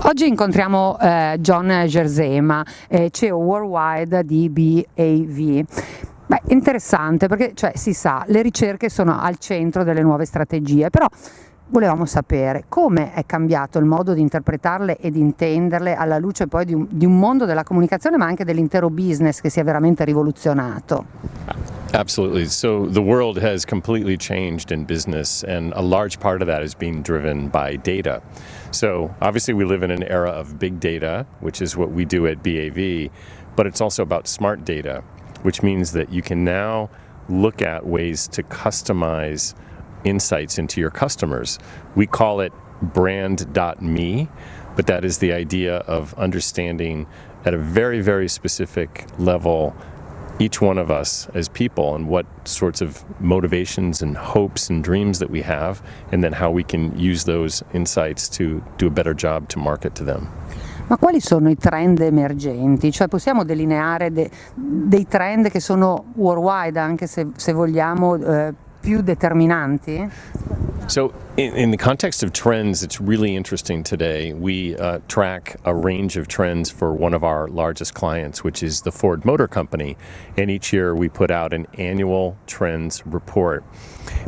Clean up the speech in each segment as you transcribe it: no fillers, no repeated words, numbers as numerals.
Oggi incontriamo John Gerzema, CEO Worldwide di BAV. Beh, interessante perché si sa, le ricerche sono al centro delle nuove strategie, però volevamo sapere come è cambiato il modo di interpretarle e di intenderle alla luce poi di un mondo della comunicazione ma anche dell'intero business che si è veramente rivoluzionato. Absolutely. So the world has completely changed in business, and a large part of that is being driven by data. So obviously we live in an era of big data, which is what we do at BAV, but it's also about smart data, which means that you can now look at ways to customize insights into your customers. We call it brand.me, but that is the idea of understanding at a very, very specific level each one of us as people and what sorts of motivations and hopes and dreams that we have, and then how we can use those insights to do a better job to market to them. Ma quali sono i trend emergenti? Cioè possiamo delineare dei trend che sono worldwide, anche se vogliamo più determinanti? So in the context of trends, it's really interesting today. We track a range of trends for one of our largest clients, which is the Ford Motor Company. And each year we put out an annual trends report.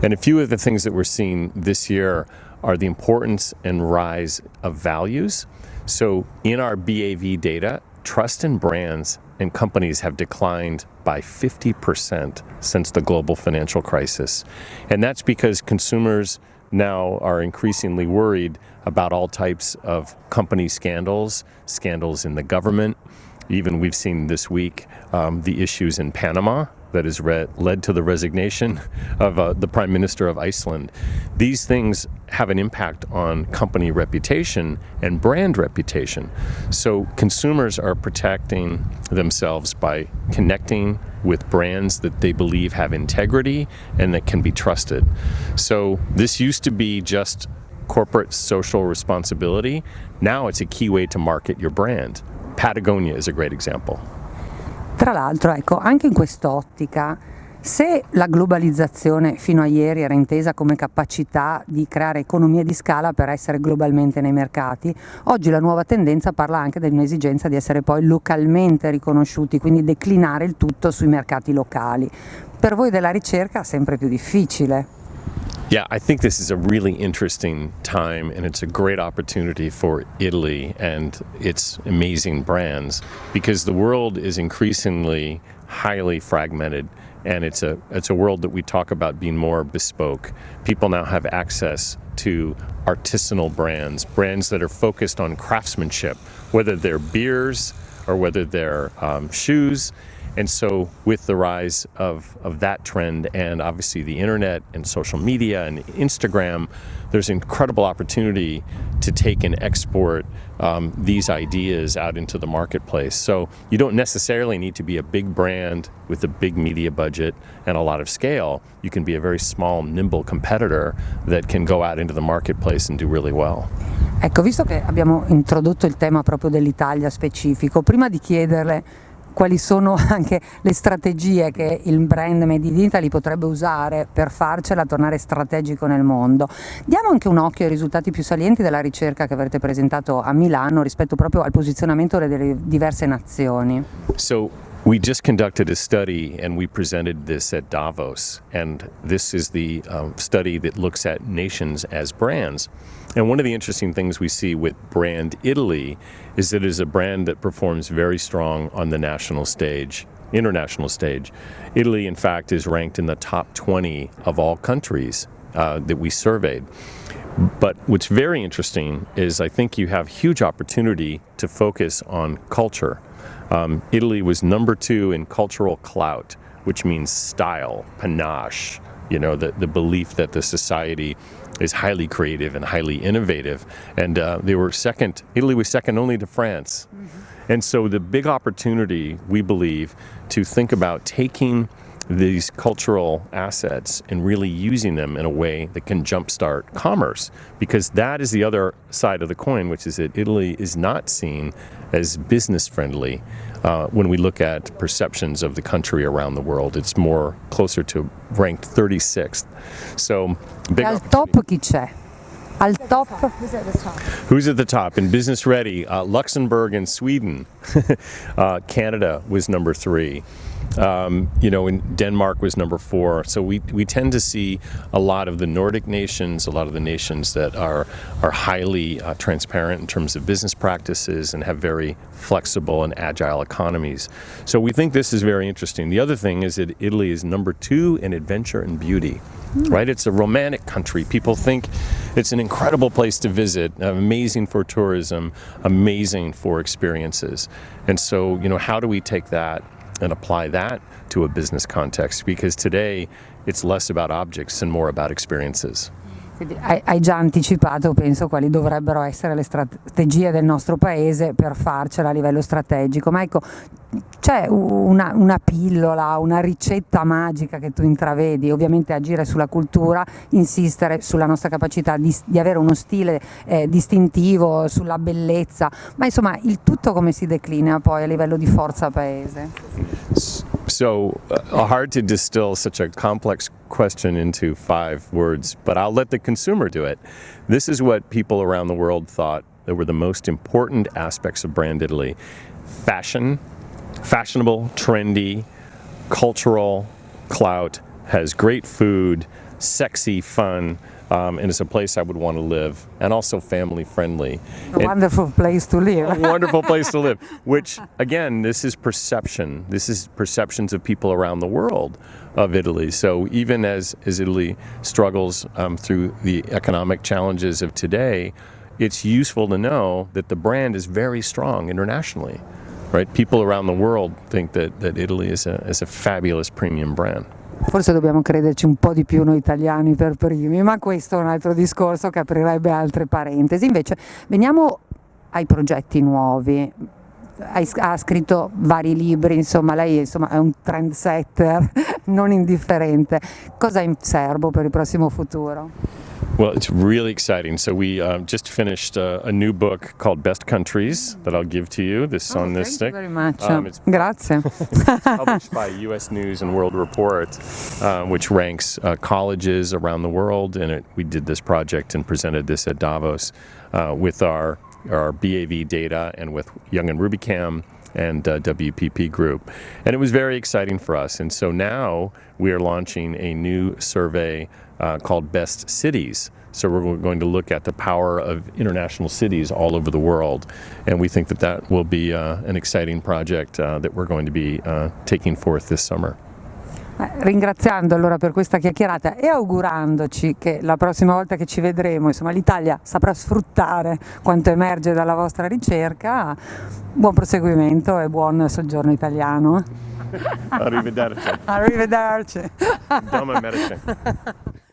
And a few of the things that we're seeing this year are the importance and rise of values. So in our BAV data, trust in brands and companies have declined by 50% since the global financial crisis. And that's because consumers now are increasingly worried about all types of company scandals in the government. Even we've seen this week the issues in Panama that has led to the resignation of the Prime Minister of Iceland. These things have an impact on company reputation and brand reputation. So consumers are protecting themselves by connecting with brands that they believe have integrity and that can be trusted. So this used to be just corporate social responsibility. Now it's a key way to market your brand. Patagonia is a great example. Tra l'altro, ecco, anche in quest'ottica, se la globalizzazione fino a ieri era intesa come capacità di creare economie di scala per essere globalmente nei mercati, oggi la nuova tendenza parla anche di un'esigenza di essere poi localmente riconosciuti, quindi declinare il tutto sui mercati locali. Per voi della ricerca è sempre più difficile. Yeah, I think this is a really interesting time, and it's a great opportunity for Italy and its amazing brands, because the world is increasingly highly fragmented, and it's a world that we talk about being more bespoke. People now have access to artisanal brands that are focused on craftsmanship, whether they're beers or whether they're shoes. And so with the rise of that trend, and obviously the internet and social media and Instagram, there's incredible opportunity to take and export these ideas out into the marketplace. So you don't necessarily need to be a big brand with a big media budget and a lot of scale. You can be a very small, nimble competitor that can go out into the marketplace and do really well. Ecco, visto che abbiamo introdotto il tema proprio dell'Italia specifico, prima di chiederle quali sono anche le strategie che il brand Made in Italy potrebbe usare per farcela tornare strategico nel mondo, diamo anche un occhio ai risultati più salienti della ricerca che avrete presentato a Milano rispetto proprio al posizionamento delle diverse nazioni. So we just conducted a study and we presented this at Davos, and this is the study that looks at nations as brands. And one of the interesting things we see with Brand Italy is that it is a brand that performs very strong on the national stage, international stage. Italy, in fact, is ranked in the top 20 of all countries that we surveyed. But what's very interesting is I think you have huge opportunity to focus on culture. Italy was number 2 in cultural clout, which means style, panache, the belief that the society is highly creative and highly innovative. And Italy was second only to France. Mm-hmm. And so the big opportunity, we believe, to think about taking these cultural assets and really using them in a way that can jumpstart commerce, because that is the other side of the coin, which is that Italy is not seen as business friendly when we look at perceptions of the country around the world. It's more closer to ranked 36th. So big al top chi c'è? Al top? Who's at the top? Who's at the top? In business ready, Luxembourg and Sweden. Canada was number 3. In Denmark was number 4. So we tend to see a lot of the Nordic nations, a lot of the nations that are highly transparent in terms of business practices and have very flexible and agile economies. So we think this is very interesting. The other thing is that Italy is number 2 in adventure and beauty. Right? It's a romantic country. People think it's an incredible place to visit, amazing for tourism, amazing for experiences. And so, how do we take that and apply that to a business context? Because today it's less about objects and more about experiences. Hai già anticipato, penso, quali dovrebbero essere le strategie del nostro paese per farcela a livello strategico, ma ecco, c'è una pillola, una ricetta magica che tu intravedi? Ovviamente agire sulla cultura, insistere sulla nostra capacità di avere uno stile distintivo, sulla bellezza, ma insomma il tutto come si declina poi a livello di forza paese? So hard to distill such a complex question into 5 words, but I'll let the consumer do it. This is what people around the world thought that were the most important aspects of Brand Italy. Fashion, fashionable, trendy, cultural, clout, has great food, sexy, fun, and it's a place I would want to live, and also family friendly. A wonderful place to live. A wonderful place to live, which again, this is perception. This is perceptions of people around the world of Italy. So even as Italy struggles through the economic challenges of today, it's useful to know that the brand is very strong internationally. Right? People around the world think that Italy is a fabulous premium brand. Forse dobbiamo crederci un po' di più noi italiani per primi, ma questo è un altro discorso che aprirebbe altre parentesi. Invece veniamo ai progetti nuovi. Ha scritto vari libri, insomma lei è un trendsetter non indifferente. Cosa ha in serbo per il prossimo futuro? Well, it's really exciting. So we just finished a new book called Best Countries that I'll give to you. This on this stick. Thank you very much. It's Grazie. published by U.S. News and World Report, which ranks colleges around the world. And we did this project and presented this at Davos with our BAV data and with Young and Rubicam and WPP Group. And it was very exciting for us. And so now we are launching a new survey called Best Cities. So we're going to look at the power of international cities all over the world. And we think that will be an exciting project that we're going to be taking forth this summer. Ringraziando allora per questa chiacchierata e augurandoci che la prossima volta che ci vedremo, insomma, l'Italia saprà sfruttare quanto emerge dalla vostra ricerca. Buon proseguimento e buon soggiorno italiano. Arrivederci. Arrivederci. Doma Medici.